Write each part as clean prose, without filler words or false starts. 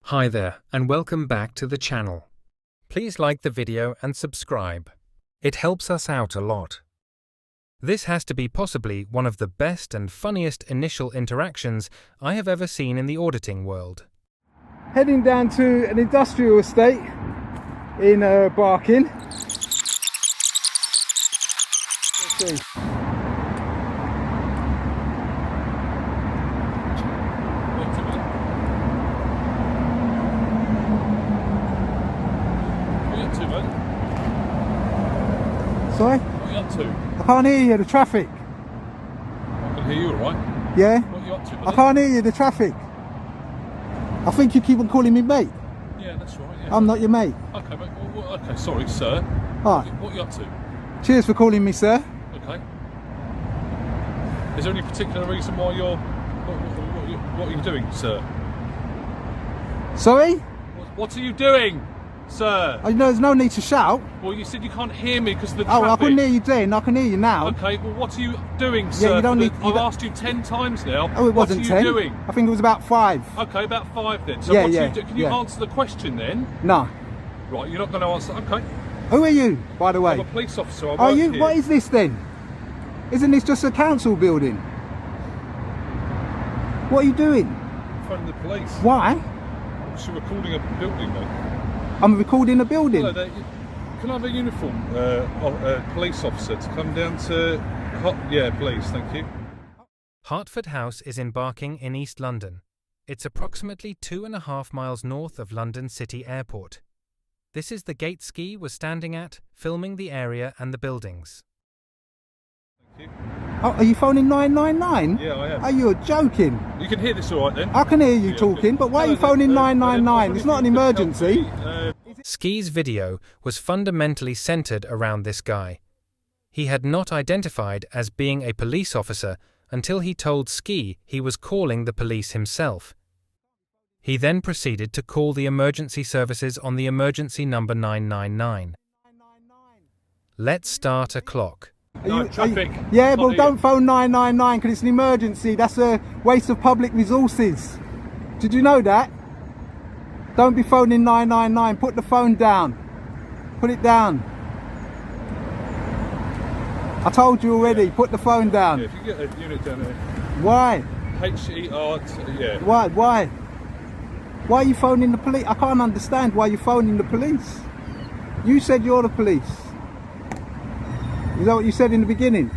Hi there, and welcome back to the channel. Please like the video and subscribe. It helps us out a lot. This has to be possibly one of the best and funniest initial interactions I have ever seen in the auditing world. Heading down to an industrial estate in Barking. Let's see. Sorry? What are you up to? I can't hear you, the traffic. I can hear you alright. Yeah? What are you up to, buddy? I can't hear you, the traffic. I think you keep on calling me mate. Yeah, that's right, yeah. I'm not your mate. Okay, mate. Okay, sorry, sir. Alright. What are you up to? Cheers for calling me, sir. Okay. Is there any particular reason why you're... What are you doing, sir? Sorry? What are you doing, sir? Oh, there's no need to shout. Well, you said you can't hear me because of the traffic. Oh, I couldn't hear you then. I can hear you now. Okay, well, what are you doing, sir? Yeah, you don't need... I've asked you 10 times now. Oh, it wasn't 10. What are you doing? I think it was about 5. Okay, about 5 then. So Yeah, what yeah, do you do? Can you answer the question then? No. Right, you're not going to answer. Okay. Who are you, by the way? I'm a police officer. I Are work you? here. What is this then? Isn't this just a council building? What are you doing? Phone the police. Why? You're recording a building, mate. I'm recording a building. Hello there. Can I have a uniform police officer to come down to... Yeah, please, thank you. Hertford House is in Barking in East London. It's approximately 2.5 miles north of London City Airport. This is the gate Ski was standing at, filming the area and the buildings. Thank you. Oh, are you phoning 999? Yeah, I am. Oh, you're joking. You can hear this all right then? I can hear you talking, okay. but why are you phoning 999? It's not an emergency. Ski's video was fundamentally centered around this guy. He had not identified as being a police officer until he told Ski he was calling the police himself. He then proceeded to call the emergency services on the emergency number 999. Let's start a clock. Traffic. Yeah, but don't phone 999 because it's an emergency. That's a waste of public resources. Did you know that? Don't be phoning 999. Put the phone down. Put it down. I told you already. Put the phone down. Yeah, if you get a unit down there. Why? H-E-R-T, yeah. Why? Why are you phoning the police? I can't understand why you're phoning the police. You said you're the police. Is that what you said in the beginning?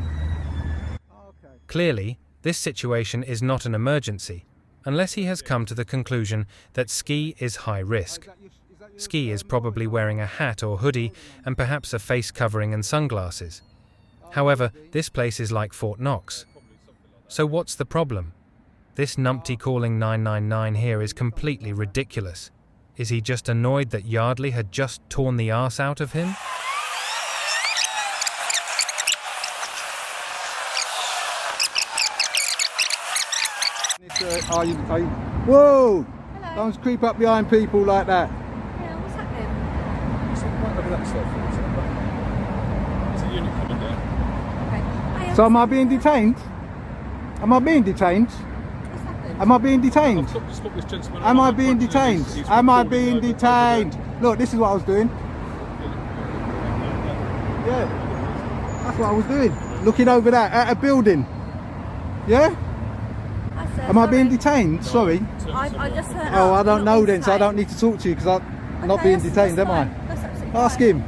Okay. Clearly, this situation is not an emergency, unless he has come to the conclusion that Ski is high risk. Ski is probably wearing a hat or hoodie and perhaps a face covering and sunglasses. However, this place is like Fort Knox. So what's the problem? This numpty calling 999 here is completely ridiculous. Is he just annoyed that Yardley had just torn the arse out of him? Whoa! Hello. Don't creep up behind people like that. Yeah, what's happening? It's right over that stuff. There's a unit coming down. Okay. So am I being detained? Am I being detained? What's happened? Am I being detained? I've stopped this gentleman. Am I being detained? He's Am I recording being over detained? there. Look, this is what I was doing. Yeah, that's what I was doing. Looking over that at a building. Yeah? Am I being detained? Sorry. I just heard. Oh, I don't know then, so I don't need to talk to you because I'm not being detained, am I? That's absolutely Ask fine. him.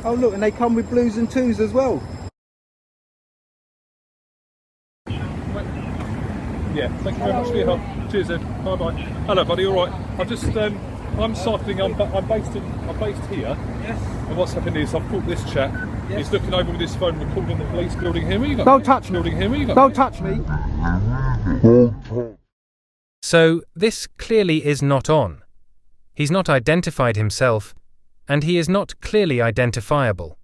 Oh look, and they come with blues and twos as well. Yeah, thank you very much for your help. Cheers, Ed. Bye bye. Hello, buddy. All right. I'm just I'm cycling. I'm based here. Yes. And what's happened is I've caught this chap. Yes. He's looking over with his phone, recording the police building here. Where you got? Don't touch me. Building here. Where you got? Don't touch me. So, this clearly is not on. He's not identified himself, and he is not clearly identifiable.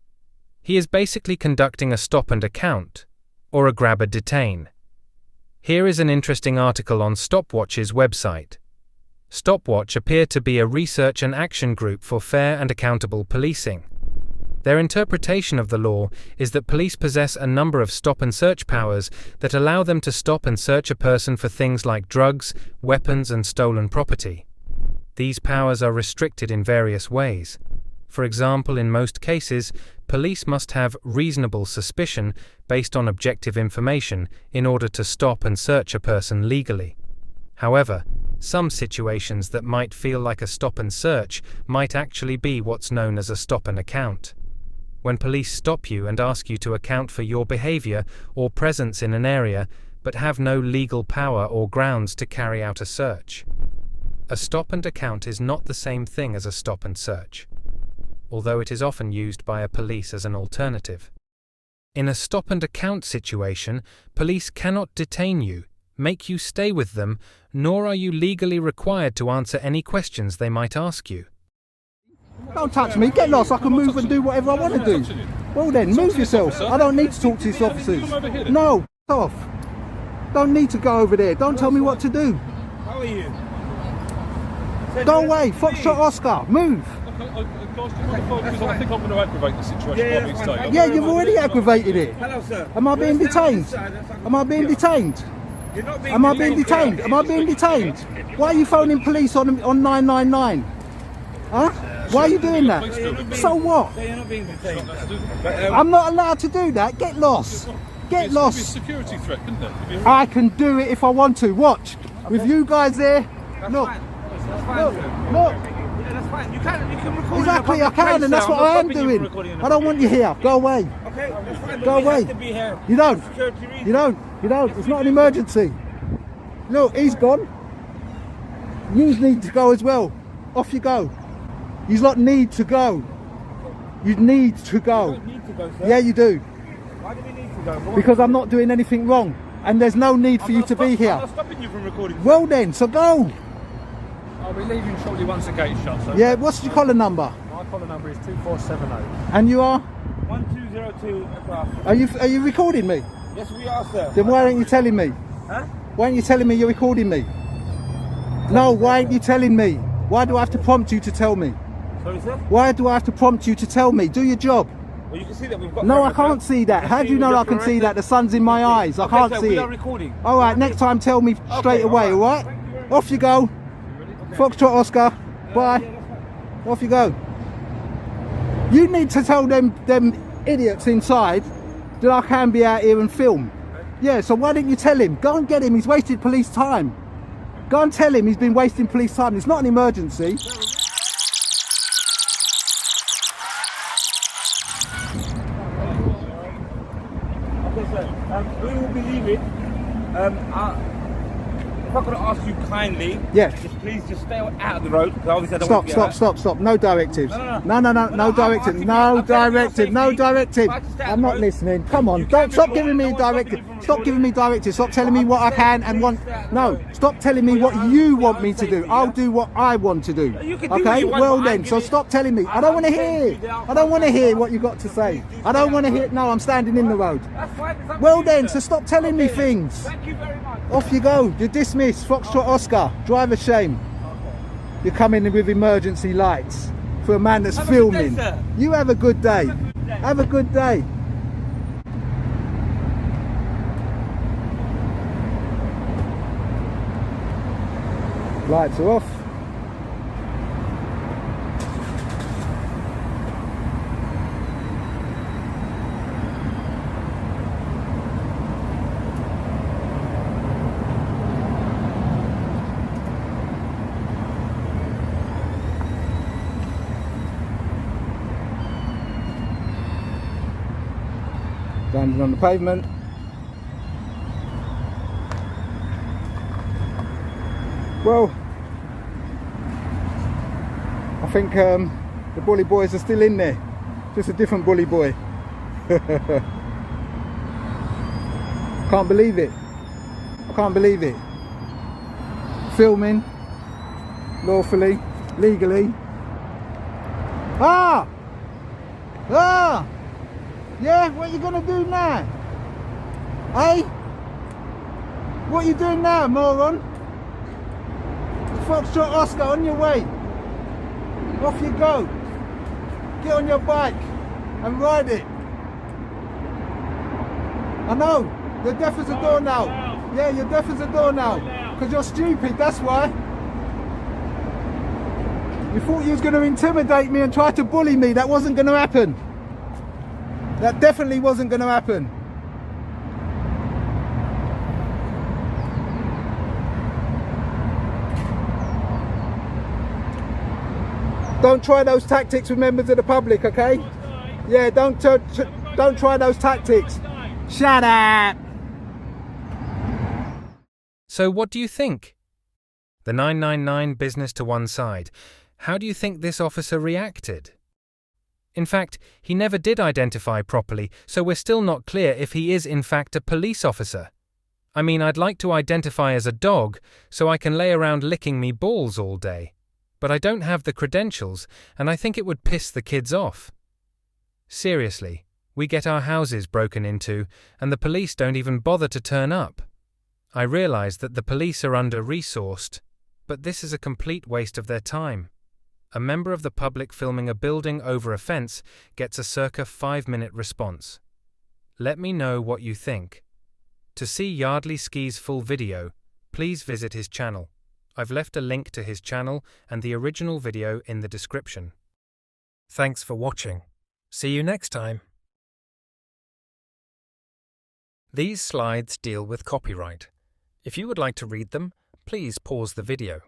He is basically conducting a stop and account, or a grab and detain. Here is an interesting article on Stopwatch's website. Stopwatch appear to be a research and action group for fair and accountable policing. Their interpretation of the law is that police possess a number of stop and search powers that allow them to stop and search a person for things like drugs, weapons, and stolen property. These powers are restricted in various ways. For example, in most cases, police must have reasonable suspicion based on objective information in order to stop and search a person legally. However, some situations that might feel like a stop and search might actually be what's known as a stop and account. When police stop you and ask you to account for your behavior or presence in an area, but have no legal power or grounds to carry out a search. A stop and account is not the same thing as a stop and search, although it is often used by a police as an alternative. In a stop and account situation, police cannot detain you, make you stay with them, nor are you legally required to answer any questions they might ask you. Don't touch me, get lost, I can move and do whatever I want to do. Well then, move yourself. I don't need to talk to these officers. No, f*** off. Don't need to go over there, don't tell me what to do. How are you? Go away, Foxtrot Oscar, move. Guys, do you mind if because I think I'm going to aggravate the situation by being stayed. Yeah, you've already aggravated it. Hello, sir. Am I being detained? Am I being detained? You're not being Am I being detained? Am I being detained? Why are you phoning police on 999? Huh? Why are you doing that? So what? You're not being detained. I'm not allowed to do that. Get lost. Get It's a lost. security threat, couldn't it? I can do it if I want to. Watch. With you guys there. Look. That's fine, Look. sir. Look. Yeah, that's fine. You can record. Exactly, I can, and that's what I am doing. I don't want you here. Go away. Okay, that's fine. Go We have away. to be here. You don't. Security reasons. You don't. You don't. It's not an emergency. Look, he's gone. You need to go as well. Off you go. You lot need to go. You need to go. You don't need to go, sir. Yeah, you do. Why do we need to go? For what? Because I'm not doing anything wrong, and there's no need for you to be I'm here. not stopping you from recording. Well then, so go. I'll be leaving shortly once the gate's shut. So Yeah, what's your collar number? my collar number is 2470. And you are? 1202 across. Are you recording me? Yes, we are, sir. Then why aren't you telling me? Huh? Why aren't you telling me you're recording me? No, why aren't you telling me? Why do I have to prompt you to tell me? Sorry, sir? Why do I have to prompt you to tell me? Do your job. Well, you can see that we've got. No, I cameras, can't sir. see that. You How can do you know we've I got can see cameras. that? The sun's in my eyes. I Okay, can't sir, see we it. are recording. All right, next time tell me straight away, all right? Thank you very much. Off you go. Foxtrot Oscar. Bye. Off you go. You need to tell them idiots inside that I can be out here and film. Yeah, so why didn't you tell him? Go and get him. He's wasted police time. Go and tell him he's been wasting police time. It's not an emergency. Okay, sir. We will be leaving. If I could ask you kindly, Yeah. just please just stay out of the road. Because obviously I don't want to get Stop. No directives. No. No directive. No directive. No directive. I'm not listening. Come on. Don't stop giving me directives. Stop giving me directives. Stop telling me what I can and want. No. Stop telling me what you want me to do. I'll do what I want to do. You can do what Okay? you want, Well but I'm then, so giving- stop telling me. I don't want to hear. I don't want to hear what you got to say. I don't want to hear. No, I'm standing in the road. That's fine. It's up to Well you, then, sir. so stop telling me things. Thank you very much. Off you go. You're dismissed. Foxtrot Oscar. Driver shame. You're coming in with emergency lights for a man that's Have a good day, filming. sir. You have a good day. Have a good day. Lights are off. Landing on the pavement. Well, I think the bully boys are still in there. Just a different bully boy. Can't believe it. I can't believe it. Filming lawfully, legally. Ah! Yeah, what you gonna do now? Hey? What are you doing now, moron? Foxtrot Oscar, on your way. Off you go. Get on your bike and ride it. I know, you're deaf as a door now. Yeah, you're deaf as a door now. Because you're stupid, that's why. You thought you was going to intimidate me and try to bully me. That wasn't going to happen. That definitely wasn't going to happen. Don't try those tactics with members of the public, okay? Yeah, don't try those tactics. Shut up! So what do you think? The 999 business to one side. How do you think this officer reacted? In fact, he never did identify properly, so we're still not clear if he is in fact a police officer. I mean, I'd like to identify as a dog, so I can lay around licking me balls all day. But I don't have the credentials, and I think it would piss the kids off. Seriously, we get our houses broken into, and the police don't even bother to turn up. I realise that the police are under-resourced, but this is a complete waste of their time. A member of the public filming a building over a fence gets a circa 5-minute response. Let me know what you think. To see Yardley Ski's full video, please visit his channel. I've left a link to his channel and the original video in the description. Thanks for watching. See you next time. These slides deal with copyright. If you would like to read them, please pause the video.